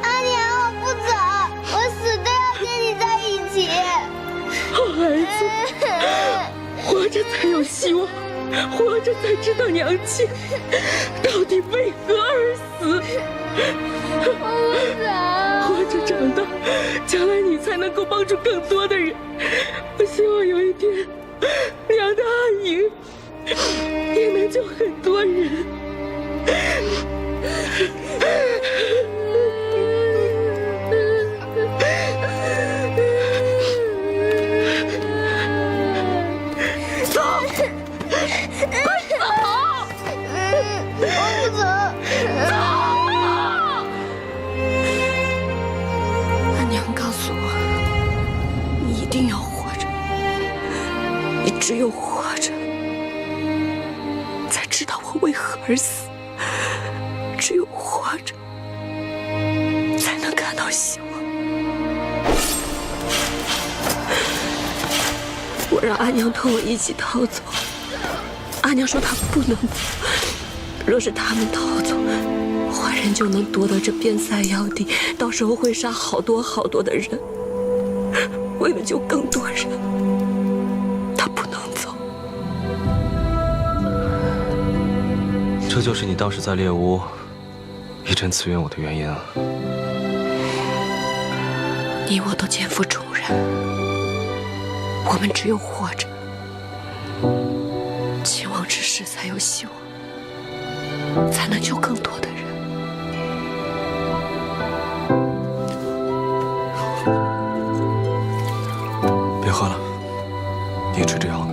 阿娘，我不走，我死都要跟你在一起。好孩子，活着才有希望，活着才知道娘亲到底为何而死。我不走，活着长大，将来你才能够帮助更多的人。我希望有一天，娘的阿姨也能救很多人。走，快走！我不走，走！阿娘告诉我，你一定要活着，你只有活着，才知道我为何而死；只有活着，才能看到希望。我让阿娘同我一起逃走，阿娘说她不能走，若是他们逃走，坏人就能夺得这边塞要地，到时候会杀好多好多的人。为了救更多人，他不能走。这就是你当时在猎屋一针辞愿我的原因啊！你我都肩负重任，我们只有活着，期望之时才有希望，才能救更多的人。别喝了，你吃这药呢。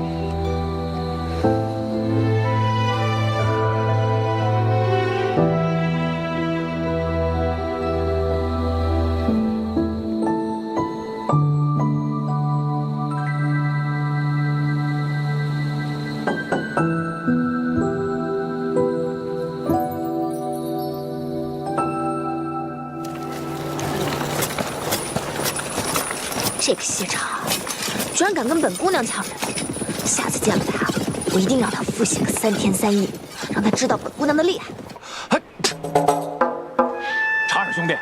这个谢长居然敢跟本姑娘抢人，下次见了他，我一定让他复习个3天3夜，让他知道本姑娘的厉害。查尔兄弟，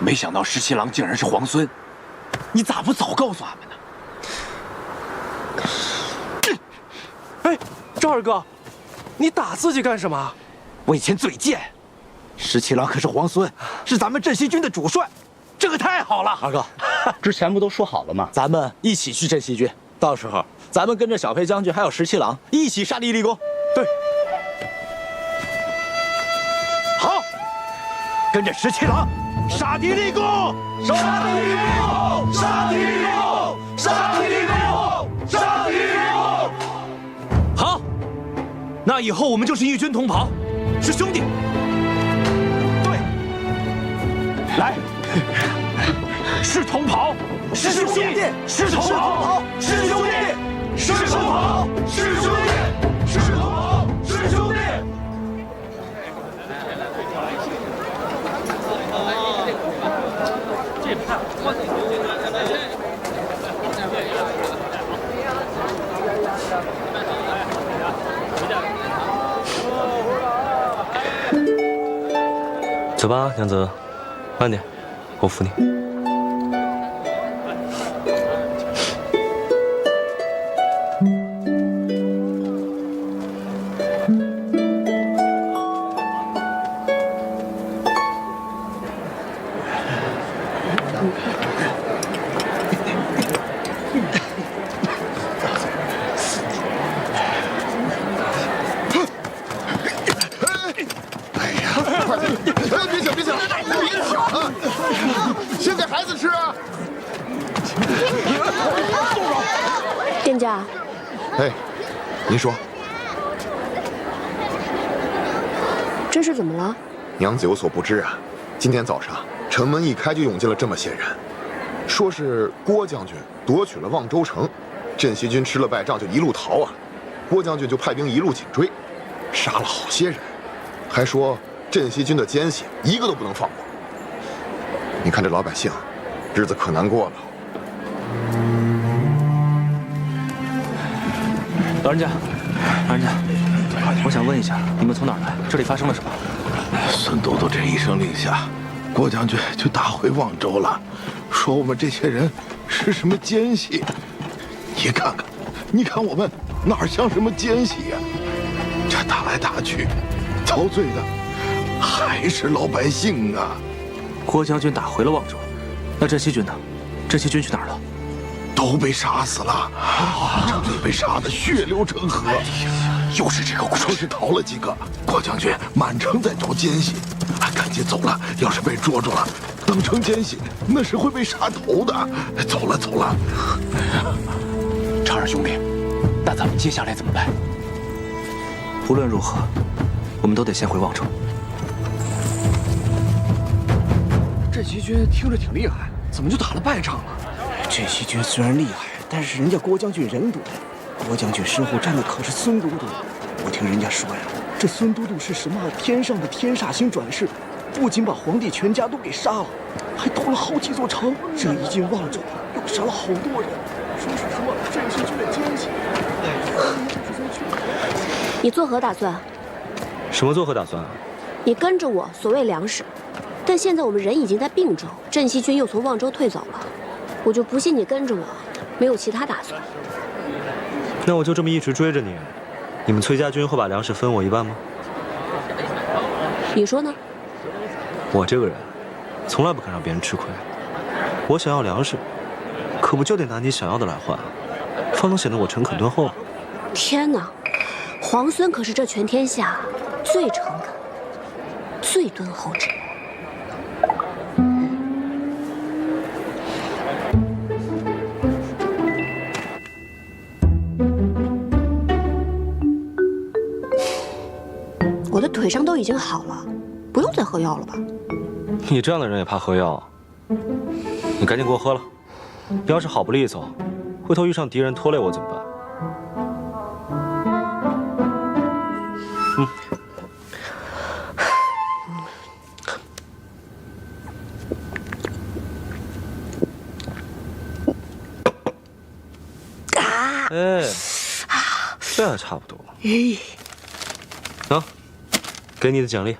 没想到十七郎竟然是皇孙，你咋不早告诉俺们呢？哎，赵二哥，你打自己干什么？我以前嘴贱，十七郎可是皇孙，是咱们镇西军的主帅，这个太好了。二哥，之前不都说好了吗？咱们一起去镇西军，到时候咱们跟着小裴将军还有十七郎一起杀敌立功。对，好，跟着十七郎杀敌立功，杀敌立功，杀敌立功，杀敌立功，杀敌立功。好，那以后我们就是义军同袍，是兄弟。对，来。是同袍，是兄弟，是同袍，是兄弟，是同袍，是兄弟，是同袍，是兄弟。走吧，娘子，慢点，我扶你。先给孩子吃啊！店家，哎，您说，这是怎么了？娘子有所不知啊，今天早上城门一开就涌进了这么些人，说是郭将军夺取了望州城，镇西军吃了败仗就一路逃啊，郭将军就派兵一路紧追，杀了好些人，还说镇西军的奸细一个都不能放过。你看这老百姓，日子可难过了。老人家，我想问一下，你们从哪儿来？这里发生了什么？孙都督这一声令下，郭将军就打回望州了，说我们这些人是什么奸细。你看我们哪儿像什么奸细呀？这打来打去，遭罪的还是老百姓啊。郭将军打回了望州，那镇西军呢？镇西军去哪儿了？都被杀死了，将军被杀得血流成河。又是这个故事，说是逃了几个。郭将军满城在找奸细，赶紧走了。要是被捉住了，当成奸细，那是会被杀头的。走了。常二兄弟，那咱们接下来怎么办？无论如何，我们都得先回望州。镇西军听着挺厉害，怎么就打了败仗了？镇西军虽然厉害，但是人家郭将军人多，郭将军身后站的可是孙都督。我听人家说呀，这孙都督是什么天上的天煞星转世，不仅把皇帝全家都给杀了，还偷了好几座城。这一进望州，又杀了好多人，说是什么镇西军的奸细。你作何打算？什么作何打算啊？你跟着我，所谓粮食，但现在我们人已经在并州，镇西军又从望州退走了，我就不信你跟着我没有其他打算。那我就这么一直追着你，你们崔家军会把粮食分我一半吗？你说呢？我这个人，从来不肯让别人吃亏。我想要粮食，可不就得拿你想要的来换，方能显得我诚恳敦厚。天哪，皇孙可是这全天下最诚恳、最敦厚之人。我的腿伤都已经好了，不用再喝药了吧？你这样的人也怕喝药？你赶紧给我喝了，要是好不利索，回头遇上敌人拖累我怎么办？哎，这还差不多。啊，给你的奖励。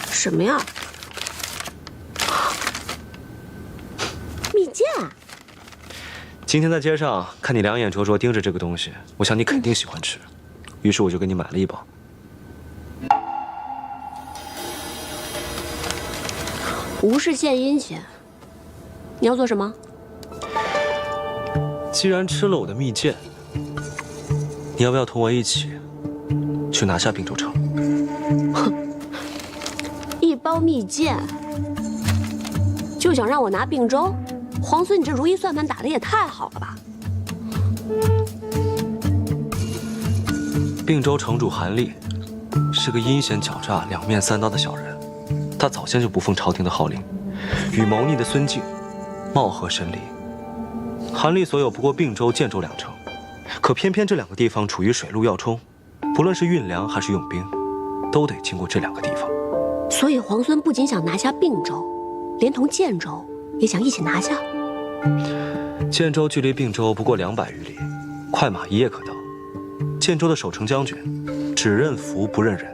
什么呀？蜜饯。今天在街上看你两眼灼灼盯着这个东西，我想你肯定喜欢吃，于是我就给你买了一包。无事献殷勤。你要做什么？既然吃了我的蜜饯，你要不要同我一起去拿下并州城？哼，一包蜜饯就想让我拿并州？皇孙，你这如意算盘打得也太好了吧！并州城主韩立是个阴险狡诈、两面三刀的小人，他早先就不奉朝廷的号令，与谋逆的孙敬貌合神离。韩立所有不过并州、建州两城，可偏偏这两个地方处于水陆要冲，不论是运粮还是用兵，都得经过这两个地方。所以皇孙不仅想拿下并州，连同建州也想一起拿下。建州距离并州不过200余里，快马1夜可到。建州的守城将军只认符不认人，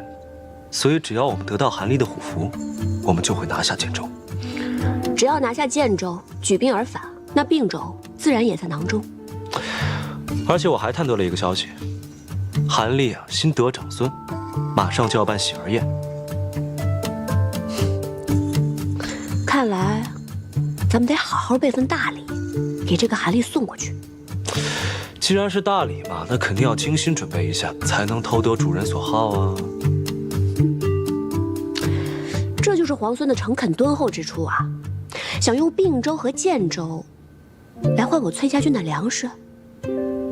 所以只要我们得到韩立的虎符，我们就会拿下建州。只要拿下建州，举兵而返，那并州自然也在囊中。而且我还探得了一个消息，韩立啊新得长孙，马上就要办喜儿宴。看来咱们得好好备份大礼，给这个韩立送过去。既然是大礼嘛，那肯定要精心准备一下，才能偷得主人所好啊。这就是皇孙的诚恳敦厚之处啊！想用并州和建州来换我崔家军的粮食。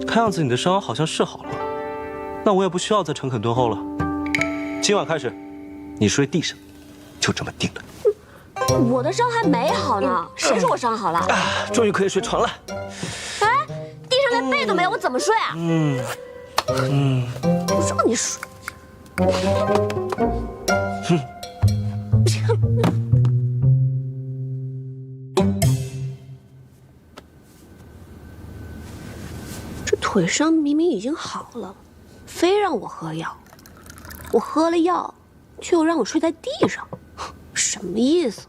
看样子你的伤好像是好了，那我也不需要再诚恳敦厚了。今晚开始，你睡地上，就这么定了。我的伤还没好呢，谁说我伤好了？终于可以睡床了。哎，地上连被都没有，我怎么睡啊？我让你睡。这腿伤明明已经好了，非让我喝药，我喝了药，却又让我睡在地上，什么意思？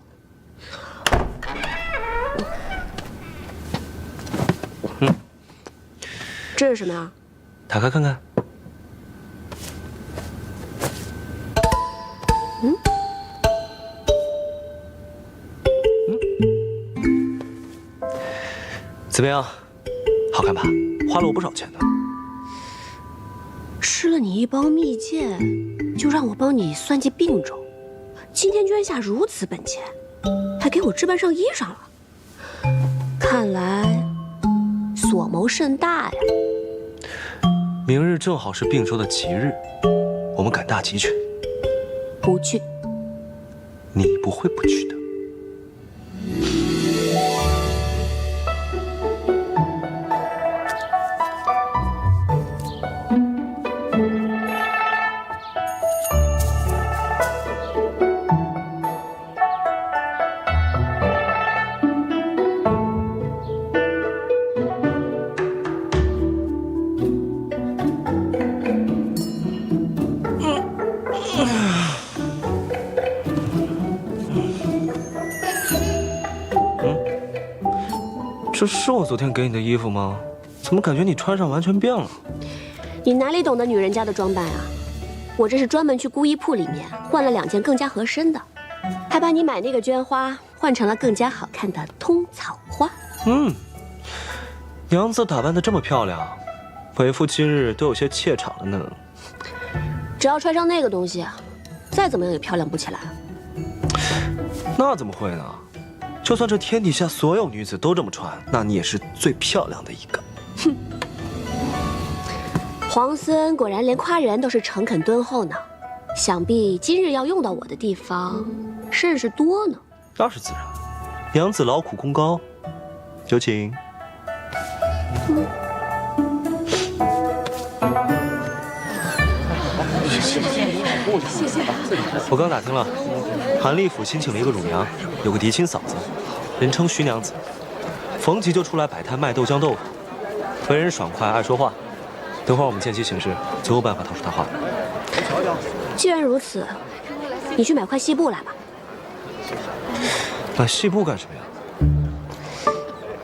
这是什么呀？打开看看。怎么样？好看吧？花了我不少钱呢。吃了你一包蜜饯，就让我帮你算计并州，今天居然下如此本钱，还给我置办上衣裳了。看来所谋甚大呀！明日正好是并州的吉日，我们赶大集去。不去。你不会不去的。这是我昨天给你的衣服吗？怎么感觉你穿上完全变了？你哪里懂得女人家的装扮啊？我这是专门去孤衣铺里面换了2件更加合身的，还把你买那个绢花换成了更加好看的通草花。娘子打扮得这么漂亮，为夫今日都有些怯场了呢。只要穿上那个东西，再怎么样也漂亮不起来。那怎么会呢？就算这天底下所有女子都这么穿，那你也是最漂亮的一个。哼，皇孙果然连夸人都是诚恳敦厚呢。想必今日要用到我的地方，甚是多呢。那是自然，娘子劳苦功高，有请。谢谢。我刚打听了，韩立府新请了一个乳娘，有个嫡亲嫂子，人称徐娘子，逢集就出来摆摊卖豆浆豆腐，为人爽快，爱说话。等会儿我们见机行事，总有办法套出她话。既然如此，你去买块细布来吧。买细布干什么呀？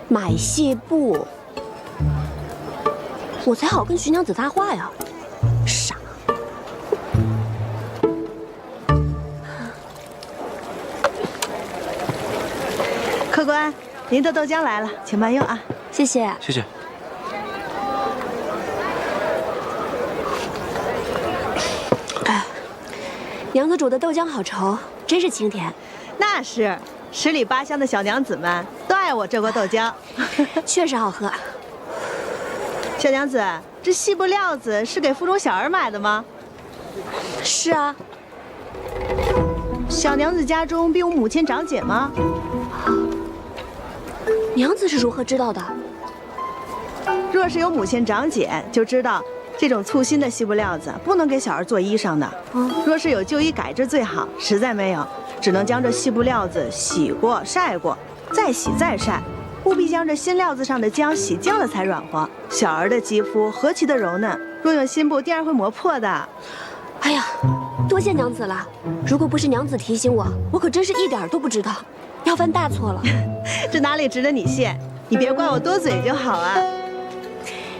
买细布，我才好跟徐娘子搭话呀。傻。客官，您的豆浆来了，请慢用啊。谢谢。谢谢。娘子煮的豆浆好稠，真是清甜。那是，10里8乡的小娘子们都爱我这锅豆浆，确实好喝。小娘子，这细布料子是给腹中小儿买的吗？是啊。小娘子家中并无母亲长姐吗？娘子是如何知道的？若是有母亲长姐，就知道这种粗心的细布料子不能给小儿做衣裳的。若是有旧衣改制最好，实在没有，只能将这细布料子洗过、晒过，再洗再晒，务必将这新料子上的浆洗净了才软和。小儿的肌肤何其的柔嫩，若用新布，定然会磨破的。哎呀，多谢娘子了！如果不是娘子提醒我，我可真是一点都不知道，要犯大错了。这哪里值得你谢？你别怪我多嘴就好啊。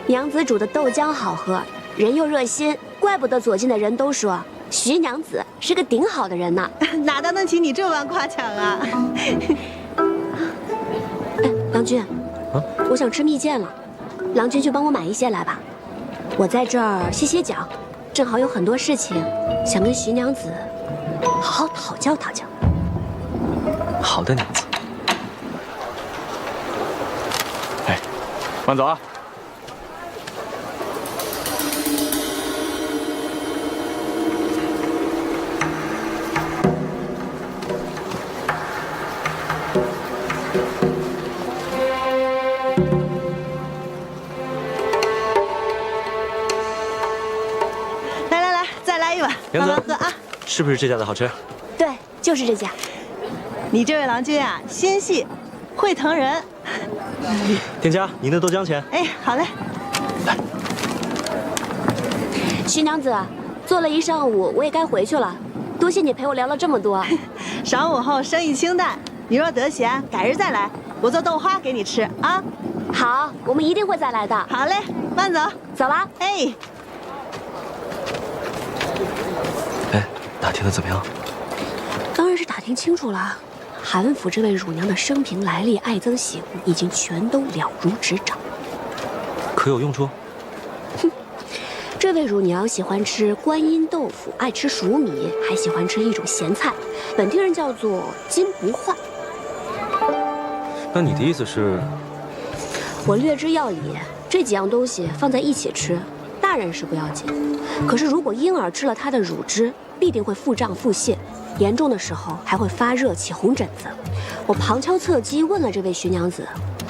娘子煮的豆浆好喝，人又热心，怪不得左近的人都说徐娘子是个顶好的人呢。哪当得起你这般夸奖啊？郎君，我想吃蜜饯了，郎君去帮我买一些来吧。我在这儿歇歇脚，正好有很多事情想跟徐娘子好好讨教讨教。好的，娘子。哎，慢走啊！娘子，喝啊！是不是这家的好吃？对，就是这家。你这位郎君啊，心细，会疼人。店家，您的豆浆钱。哎，好嘞。来，徐娘子，做了一上午，我也该回去了。多谢你陪我聊了这么多。晌午后生意清淡，你若得闲，改日再来，我做豆花给你吃啊。好，我们一定会再来的。好嘞，慢走。走了。哎。打听的怎么样？当然是打听清楚了。韩府这位乳娘的生平来历、爱憎喜恶，已经全都了如指掌。可有用处？哼，这位乳娘喜欢吃观音豆腐，爱吃熟米，还喜欢吃一种咸菜，本地人叫做金不换。那你的意思是？我略知要领，这几样东西放在一起吃，大人是不要紧，可是如果婴儿吃了它的乳汁，必定会腹胀腹泻，严重的时候还会发热起红疹子。我旁敲侧击问了这位徐娘子，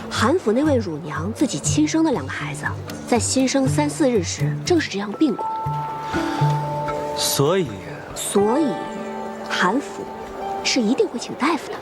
韩府那位乳娘自己亲生的2个孩子，在新生3、4日时正是这样病过。所以韩府是一定会请大夫的。